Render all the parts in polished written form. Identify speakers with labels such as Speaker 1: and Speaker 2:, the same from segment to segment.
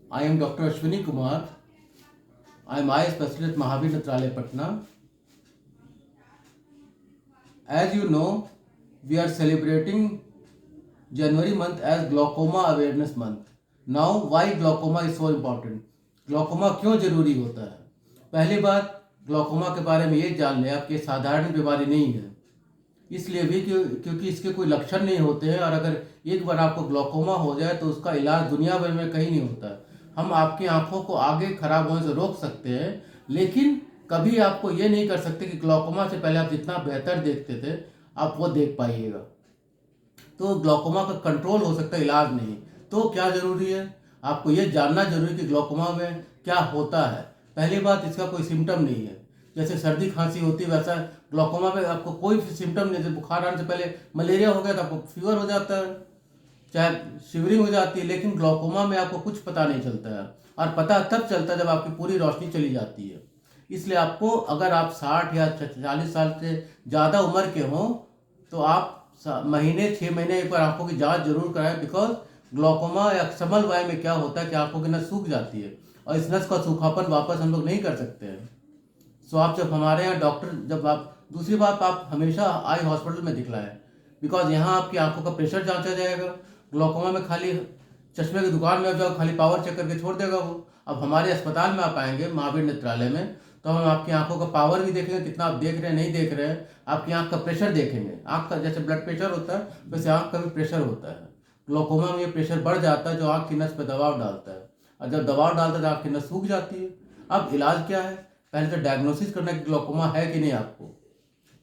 Speaker 1: I am Dr. Ashwini Kumar. I am eye specialist at Mahavir Netralaya, Patna. As you know, we are celebrating January month as Glaucoma Awareness Month. Now, why glaucoma is so important? Glaucoma क्यों जरूरी होता है? पहली बात, glaucoma के बारे में ये जान लें आप कि साधारण बीमारी नहीं है। इसलिए भी क्योंकि इसके कोई लक्षण नहीं होते हैं, और अगर एक बार आपको ग्लोकोमा हो जाए तो उसका इलाज दुनिया भर में कहीं नहीं होता है। हम आपकी आंखों को आगे खराब होने से रोक सकते हैं, लेकिन कभी आपको ये नहीं कर सकते कि ग्लोकोमा से पहले आप जितना बेहतर देखते थे आप वो देख पाइएगा। तो ग्लोकोमा का कंट्रोल हो सकता है, इलाज नहीं। तो क्या ज़रूरी है? आपको ये जानना जरूरी है कि ग्लोकोमा में क्या होता है। पहली बात, इसका कोई सिम्टम नहीं है। जैसे सर्दी खांसी होती है वैसा ग्लोकोमा में आपको कोई सिम्टम नहीं। जैसे बुखार आने से पहले मलेरिया हो गया तो आपको फीवर हो जाता है, चाहे शिवरिंग हो जाती है, लेकिन ग्लोकोमा में आपको कुछ पता नहीं चलता है। और पता तब चलता है जब आपकी पूरी रोशनी चली जाती है। इसलिए आपको, अगर आप 60 या 40 साल से ज़्यादा उम्र के हों तो आप महीने 6 महीने एक बार आंखों की जांच जरूर कराएं। बिकॉज ग्लोकोमा या समल वाय में क्या होता है कि आंखों की नस सूख जाती है, और इस नस का सूखापन वापस हम लोग नहीं कर सकते हैं। सो आप जब हमारे यहाँ डॉक्टर, जब आप, दूसरी बात, आप हमेशा आई हॉस्पिटल में दिखलाएं। बिकॉज यहाँ आपकी आंखों का प्रेशर जांचा जाएगा। ग्लोकोमा में खाली चश्मे की दुकान में आप जाओ, खाली पावर चेक करके छोड़ देगा वो। अब हमारे अस्पताल में आप आएंगे, महावीर नेत्रालय में, तो हम आपकी आंखों का पावर भी देखेंगे, कितना आप देख रहे हैं नहीं देख रहे हैं। आपकी आंख का प्रेशर देखेंगे। आंख का जैसे ब्लड प्रेशर होता है वैसे आंख का भी प्रेशर होता है। ग्लोकोमा में ये प्रेशर बढ़ जाता है जो आंख की नस पर दबाव डालता है, और जब दबाव डालता है तो आंख की नस सूख जाती है। अब इलाज क्या है? पहले तो डायग्नोसिस करना कि ग्लोकोमा है कि नहीं आपको।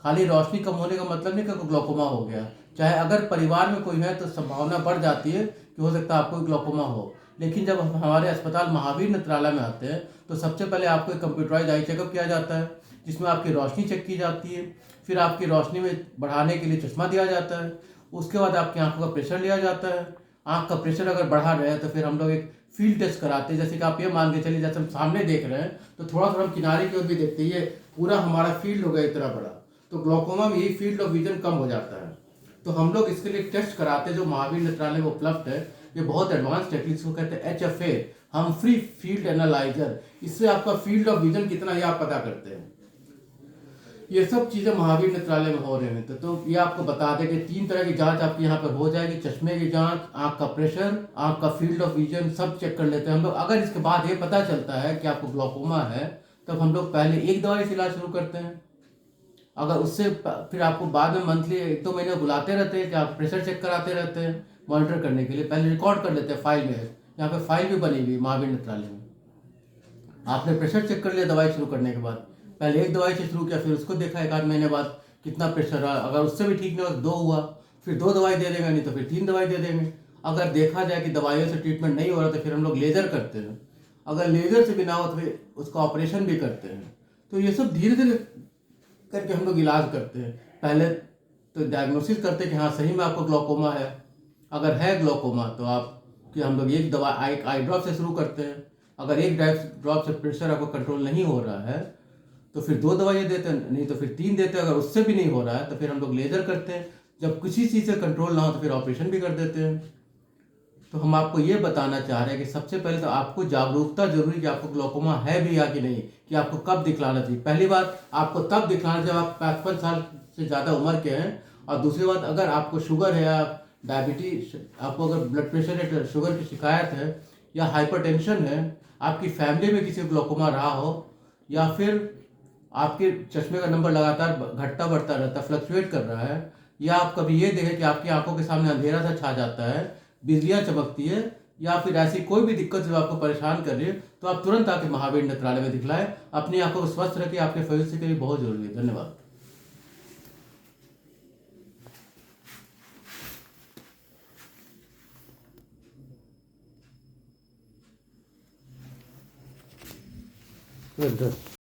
Speaker 1: खाली रोशनी कम होने का मतलब नहीं कि आपको ग्लोकोमा हो गया। चाहे अगर परिवार में कोई है तो संभावना बढ़ जाती है कि हो सकता है आपको ग्लोकोमा हो। लेकिन जब हम हमारे अस्पताल महावीर नेत्रालय में आते हैं तो सबसे पहले आपको एक कंप्यूटराइज आई चेकअप किया जाता है, जिसमें आपकी रोशनी चेक की जाती है। फिर आपकी रोशनी में बढ़ाने के लिए चश्मा दिया जाता है। उसके बाद आपकी आंखों का प्रेशर लिया जाता है। आंख का प्रेशर अगर बढ़ा रहे हैं तो फिर हम लोग एक फील्ड टेस्ट कराते हैं। जैसे कि आप ये मान के चलिए, जैसे हम सामने देख रहे हैं तो थोड़ा थोड़ा हम किनारे की ओर भी देखते हैं, ये पूरा हमारा फील्ड हो गया इतना बड़ा। तो ग्लोकोमा में यही फील्ड ऑफ विजन कम हो जाता है। तो हम लोग इसके लिए टेस्ट कराते हैं जो महावीर नेत्रालय में उपलब्ध है। ये बहुत एडवांस टेक्निक को कहते हैं HFA, हमफ्री फील्ड एनालाइजर। इससे आपका फील्ड ऑफ विजन कितना है आप पता करते हैं। ये सब चीज़ें महावीर नेत्रालय में हो रहे हैं। तो ये आपको बता दें कि 3 तरह की जांच आपकी यहाँ पर हो जाएगी। चश्मे की जांच, आंख का प्रेशर, आंख का फील्ड ऑफ विजन, सब चेक कर लेते हैं हम लोग। अगर इसके बाद ये पता चलता है कि आपको ग्लोकोमा है तब हम लोग पहले एक दवाई से इलाज शुरू करते हैं। अगर उससे फिर आपको बाद में मंथली 1-2 महीने बुलाते रहते हैं कि आप प्रेशर चेक कराते रहते हैं मॉनिटर करने के लिए। पहले रिकॉर्ड कर लेते हैं फाइल में। यहाँ पे फाइल भी बनी हुई महावीर नेत्रालय में। आपने प्रेशर चेक कर लिया दवाई शुरू करने के बाद, पहले एक दवाई से शुरू किया, फिर उसको देखा 1 आध महीने बाद कितना प्रेशर रहा। अगर उससे भी ठीक नहीं हुआ 2 हुआ, फिर 2 दवाई दे देंगे, नहीं तो फिर 3 दवाई दे देंगे। अगर देखा जाए कि दवाइयों से ट्रीटमेंट नहीं हो रहा तो फिर हम लोग लेज़र करते हैं। अगर लेज़र से भी ना हो तो फिर उसका ऑपरेशन भी करते हैं। तो ये सब धीरे धीरे करके हम लोग इलाज करते हैं। पहले तो डायग्नोसिस करते हैं कि हाँ सही में आपको ग्लोकोमा है। अगर है ग्लोकोमा तो आप, कि हम लोग एक दवा आई ड्रॉप से शुरू करते हैं। अगर एक ड्रॉप से प्रेशर आपको कंट्रोल नहीं हो रहा है तो फिर 2 दवाइयाँ देते हैं, नहीं तो फिर 3 देते हैं। अगर उससे भी नहीं हो रहा है तो फिर हम लोग लेजर करते हैं। जब किसी चीज़ से कंट्रोल ना हो तो फिर ऑपरेशन भी कर देते हैं। तो हम आपको ये बताना चाह रहे हैं कि सबसे पहले तो आपको जागरूकता जरूरी कि आपको ग्लोकोमा है भी या कि नहीं, कि आपको कब दिखलाना चाहिए। पहली बात, आपको तब दिखलाना चाहिए जब आप 55 साल से ज़्यादा उम्र के हैं। और दूसरी बात, अगर आपको शुगर है या डायबिटीज, आपको अगर ब्लड प्रेशर या शुगर की शिकायत है या हाइपरटेंशन है, आपकी फैमिली में किसी को ग्लोकोमा रहा हो, या फिर आपके चश्मे का नंबर लगातार घटता बढ़ता रहता है, फ्लक्चुएट कर रहा है, या आप कभी ये देखें कि आपकी आंखों के सामने अंधेरा सा छा जाता है, बिजलियां चमकती है, या फिर ऐसी कोई भी दिक्कत जो आपको परेशान कर रही है, तो आप तुरंत आके महावीर नेत्रालय में दिखलाएं। अपनी आंखों को स्वस्थ रखिए, आपके भविष्य के लिए बहुत जरूरी है। धन्यवाद। Good.